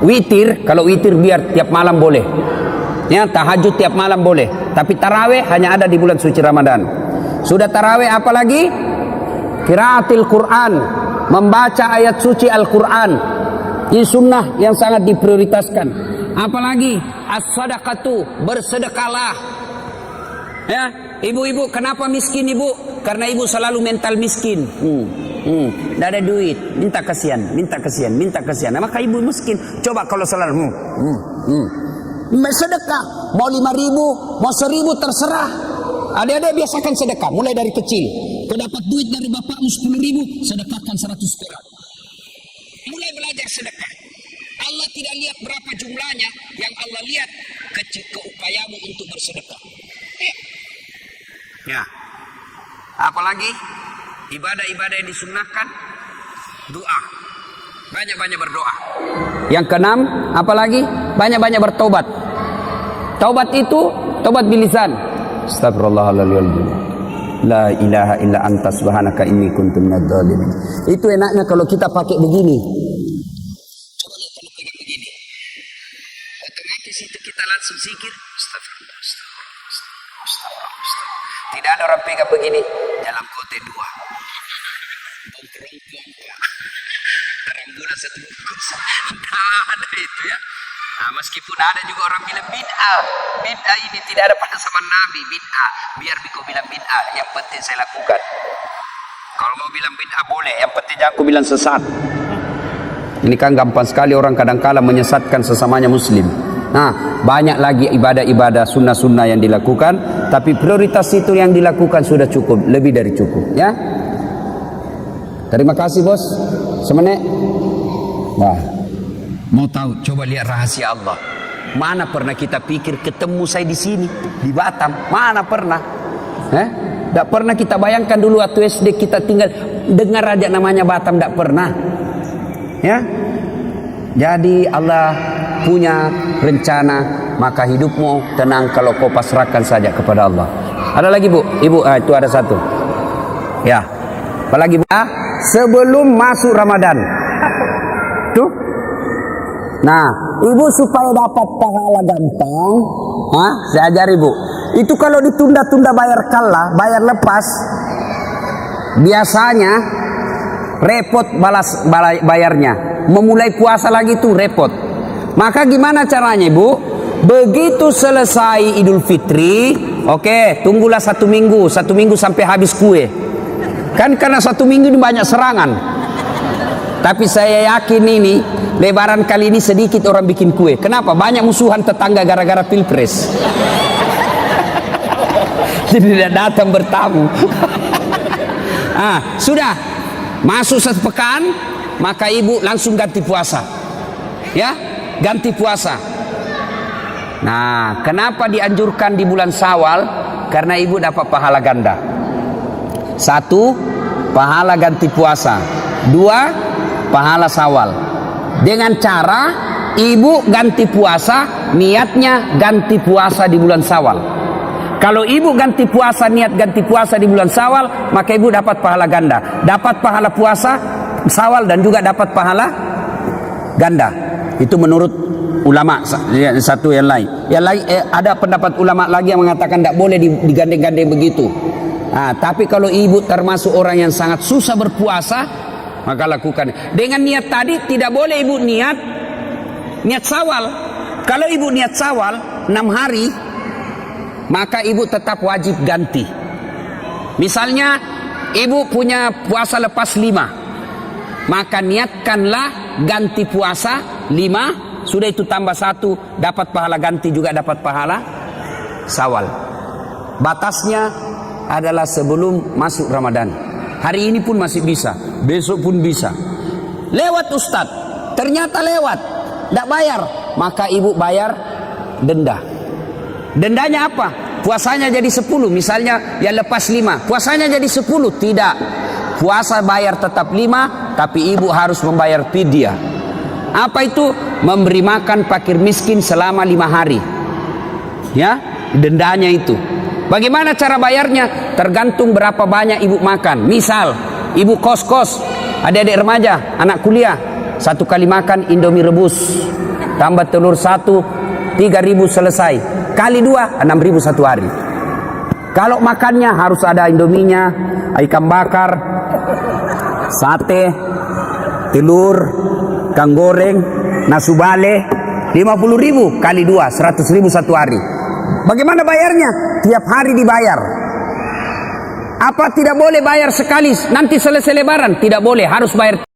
witir. Kalau witir biar tiap malam boleh. Ya, tahajud tiap malam boleh. Tapi tarawih hanya ada di bulan suci Ramadan. Sudah tarawih, apalagi qiraatil Quran, membaca ayat suci Al-Quran. Ini sunnah yang sangat diprioritaskan. Apalagi as-sadaqatu, bersedekahlah. Ya, ibu-ibu kenapa miskin ibu? Karena ibu selalu mental miskin. Tidak ada duit, minta kasihan. Nah, maka ibu miskin. Coba kalau selalu sedekah, mau 5.000, mau 1.000 terserah. Adik-adik biasakan sedekah, mulai dari kecil. Kau dapat duit dari bapakmu 10.000, sedekahkan 100 perak. Mulai belajar sedekah. Allah tidak lihat berapa jumlahnya, yang Allah lihat keupayamu untuk bersedekah. Ya. Apalagi ibadah-ibadah yang disunnahkan, doa. Banyak-banyak berdoa. Yang keenam, apalagi banyak-banyak bertobat. Taubat itu taubat bilisan. Astagfirullahaladzim. La ilaha illa anta subhanaka inni kuntu minadz dzalimin. Itu enaknya kalau kita pakai begini. Coba lihat kalau pegang begini. Otomatis itu kita langsung zikir. Astagfirullah. Tidak ada orang pegang begini dalam kote 2. Terang bulan 1 bungkus. Nah, ada itu ya. Nah, meskipun ada juga orang bilang bid'ah. Bid'ah ini tidak ada pada zaman Nabi. Bid'ah. Biar Biko bilang bid'ah. Yang penting saya lakukan. Kalau mau bilang bid'ah boleh. Yang penting jangan aku bilang sesat. Ini kan gampang sekali orang kadang-kala menyesatkan sesamanya muslim. Nah, banyak lagi ibadah-ibadah sunnah-sunnah yang dilakukan. Tapi prioritas itu yang dilakukan sudah cukup. Lebih dari cukup. Ya. Terima kasih bos. Semenit. Wah. Mau tahu? Coba lihat rahasia Allah. Mana pernah kita pikir ketemu saya di sini di Batam? Mana pernah? Tidak pernah kita bayangkan dulu waktu SD kita tinggal dengar aja namanya Batam, tidak pernah. Ya. Jadi Allah punya rencana, maka hidupmu tenang kalau kau pasrahkan saja kepada Allah. Ada lagi bu? Ibu, itu ada satu. Ya. Apalagi bu? Sebelum masuk Ramadan. Tuh. Nah, ibu supaya dapat pahala gampang, saya ajari ibu. Itu kalau ditunda-tunda bayar kalah, bayar lepas, biasanya repot balas bayarnya. Memulai puasa lagi tuh repot. Maka gimana caranya ibu? Begitu selesai Idul Fitri, oke, tunggulah 1 minggu, 1 minggu sampai habis kue. Kan karena 1 minggu ini banyak serangan. Tapi saya yakin ini Lebaran kali ini sedikit orang bikin kue. Kenapa? Banyak musuhan tetangga gara-gara pilpres. Jadi tidak datang bertamu. Sudah masuk 1 pekan, maka ibu langsung ganti puasa. Ya, ganti puasa. Nah, kenapa dianjurkan di bulan Syawal? Karena ibu dapat pahala ganda. 1, pahala ganti puasa. 2, pahala Syawal. Dengan cara ibu ganti puasa, niatnya ganti puasa di bulan Syawal. Kalau ibu ganti puasa, niat ganti puasa di bulan Syawal, maka ibu dapat pahala ganda. Dapat pahala puasa Syawal dan juga dapat pahala ganda. Itu menurut ulama satu yang lain. Yang lain ada pendapat ulama lagi yang mengatakan tidak boleh digandeng-gandeng begitu. Tapi kalau ibu termasuk orang yang sangat susah berpuasa, maka lakukan. Dengan niat tadi tidak boleh ibu niat Syawal. Kalau ibu niat Syawal 6 hari, maka ibu tetap wajib ganti. Misalnya ibu punya puasa lepas 5, maka niatkanlah ganti puasa 5, sudah itu tambah 1, dapat pahala ganti juga dapat pahala Syawal. Batasnya adalah sebelum masuk Ramadan. Hari ini pun masih bisa, besok pun bisa. Lewat Ustadz, ternyata lewat, tidak bayar, maka ibu bayar denda. Dendanya apa? Puasanya jadi 10, misalnya yang lepas 5, puasanya jadi 10, tidak. Puasa bayar tetap 5, tapi ibu harus membayar fidyah. Apa itu? Memberi makan fakir miskin selama 5 hari. Ya, dendanya itu. Bagaimana cara bayarnya? Tergantung berapa banyak ibu makan. Misal, ibu kos-kos, adik-adik remaja, anak kuliah, 1 kali makan Indomie rebus, tambah telur 1, 3.000 selesai. Kali 2, 6.000 satu hari. Kalau makannya harus ada Indominya, ikan bakar, sate, telur, kang goreng, nasu bale, 50.000 kali 2, 100.000 satu hari. Bagaimana bayarnya? Tiap hari dibayar. Apa tidak boleh bayar sekali nanti selesai lebaran? Tidak boleh, harus bayar